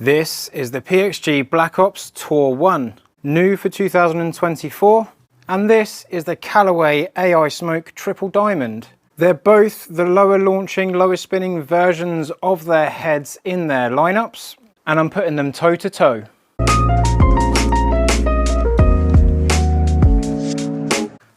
This is the PXG Black Ops Tour 1, new for 2024, and this is the Callaway AI Smoke Triple Diamond. They're both the lower launching, lower spinning versions of their heads in their lineups, and I'm putting them toe to toe.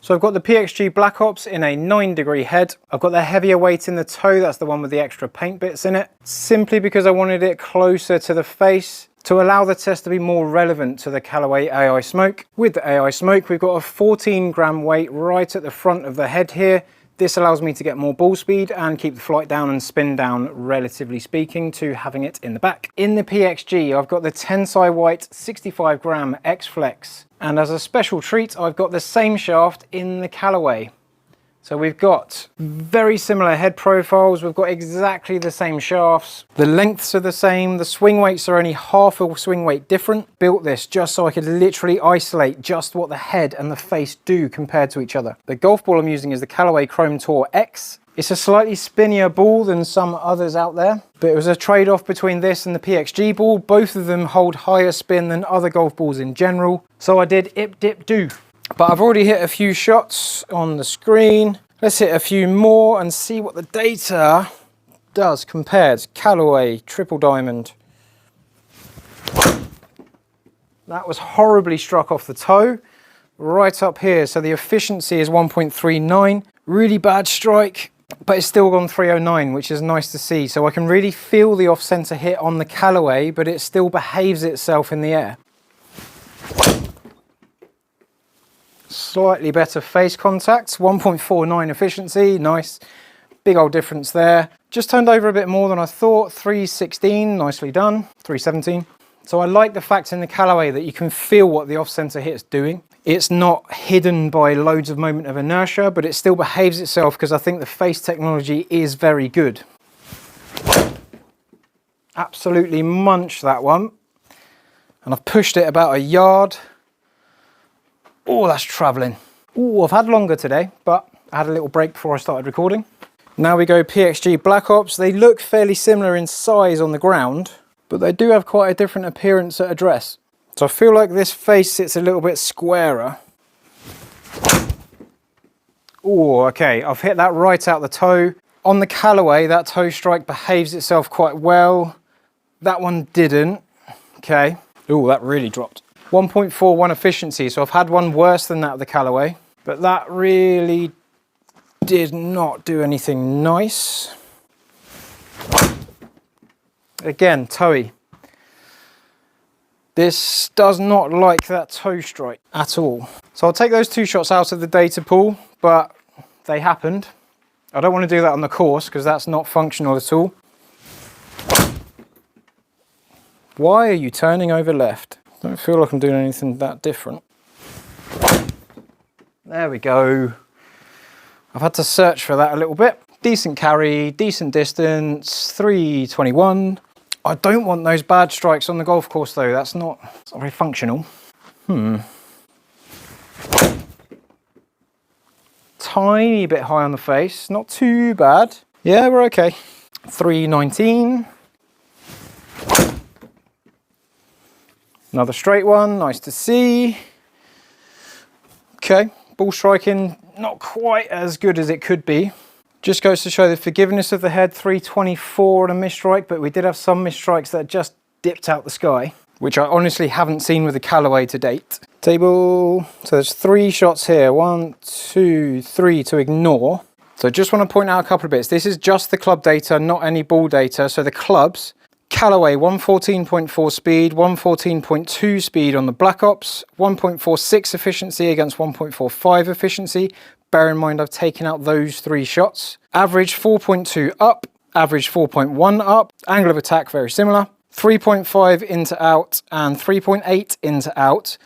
So I've got the PXG Black Ops in a 9-degree head. I've got the heavier weight in the toe, that's the one with the extra paint bits in it, simply because I wanted it closer to the face to allow the test to be more relevant to the Callaway AI Smoke. With the AI Smoke, we've got a 14-gram weight right at the front of the head here. This allows me to get more ball speed and keep the flight down and spin down, relatively speaking, to having it in the back. In the PXG, I've got the Tensai White 65-gram X-Flex. And as a special treat, I've got the same shaft in the Callaway. So we've got very similar head profiles, we've got exactly the same shafts, the lengths are the same, the swing weights are only half a swing weight different. Built this just so I could literally isolate just what the head and the face do compared to each other. The golf ball I'm using is the Callaway Chrome Tour X. It's a slightly spinnier ball than some others out there, but it was a trade-off between this and the PXG ball. Both of them hold higher spin than other golf balls in general, so I did ip dip do. But I've already hit a few shots on the screen. Let's hit a few more and see what the data does compared. Callaway Triple Diamond. That was horribly struck off the toe, right up here. So the efficiency is 1.39. Really bad strike, but it's still gone 309, which is nice to see. So I can really feel the off-center hit on the Callaway, but it still behaves itself in the air. Slightly better face contact, 1.49 efficiency, nice. Big old difference there. Just turned over a bit more than I thought, 316, nicely done, 317. So I like the fact in the Callaway that you can feel what the off-center hit's doing. It's not hidden by loads of moment of inertia, but it still behaves itself because I think the face technology is very good. Absolutely munch that one. And I've pushed it about a yard. Oh, that's traveling. Oh, I've had longer today, but I had a little break before I started recording. Now we go PXG Black Ops. They look fairly similar in size on the ground, but they do have quite a different appearance at address. So I feel like this face sits a little bit squarer. Oh, okay, I've hit that right out the toe. On the Callaway, that toe strike behaves itself quite well. That one didn't, okay. Oh, that really dropped. 1.41 efficiency, so I've had one worse than that of the Callaway, but that really did not do anything nice. Again, toey. This does not like that toe strike at all. So I'll take those two shots out of the data pool, but they happened. I don't want to do that on the course because that's not functional at all. Why are you turning over left? I don't feel like I'm doing anything that different. There we go. I've had to search for that a little bit. Decent carry, decent distance, 321. I don't want those bad strikes on the golf course though. That's not very functional. Tiny bit high on the face, not too bad. Yeah, we're okay. 319. Another straight one, nice to see. Okay, ball striking, not quite as good as it could be. Just goes to show the forgiveness of the head, 324 on a misstrike, but we did have some misstrikes that just dipped out the sky, which I honestly haven't seen with the Callaway to date. Table, so there's 3 shots here, 1, 2, 3 to ignore. So just want to point out a couple of bits. This is just the club data, not any ball data. So the clubs, Callaway 114.4 speed, 114.2 speed on the Black Ops, 1.46 efficiency against 1.45 efficiency. Bear in mind I've taken out those 3 shots. Average 4.2 up, average 4.1 up, angle of attack very similar. 3.5 into out and 3.8 into out.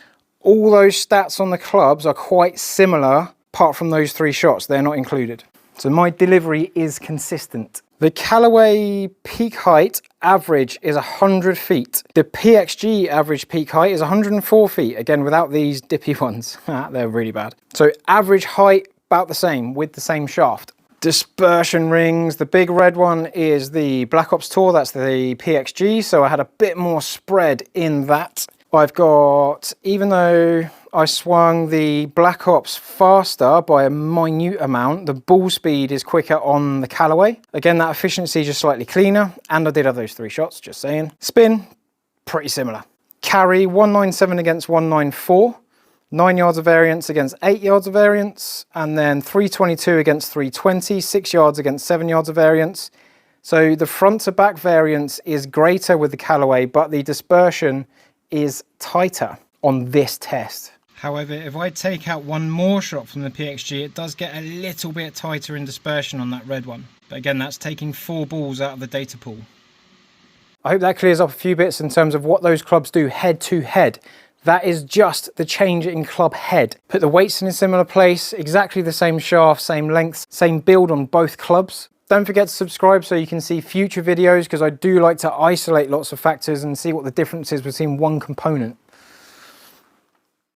All those stats on the clubs are quite similar apart from those 3 shots, they're not included. So my delivery is consistent. The Callaway peak height average is 100 feet. The PXG average peak height is 104 feet, again without these dippy ones. They're really bad. So average height about the same with the same shaft. Dispersion rings, the big red one is the Black Ops Tour, that's the PXG, so I had a bit more spread in that. I've got, even though I swung the Black Ops faster by a minute amount, the ball speed is quicker on the Callaway. Again, that efficiency is just slightly cleaner, and I did have those 3 shots, just saying. Spin, pretty similar. Carry, 197 against 194. 9 yards of variance against 8 yards of variance, and then 322 against 320, 6 yards against 7 yards of variance. So the front to back variance is greater with the Callaway, but the dispersion is tighter on this test. However, if I take out one more shot from the PXG, it does get a little bit tighter in dispersion on that red one. But again, that's taking 4 balls out of the data pool. I hope that clears up a few bits in terms of what those clubs do head to head. That is just the change in club head. Put the weights in a similar place, exactly the same shaft, same length, same build on both clubs. Don't forget to subscribe so you can see future videos, because I do like to isolate lots of factors and see what the difference is between one component.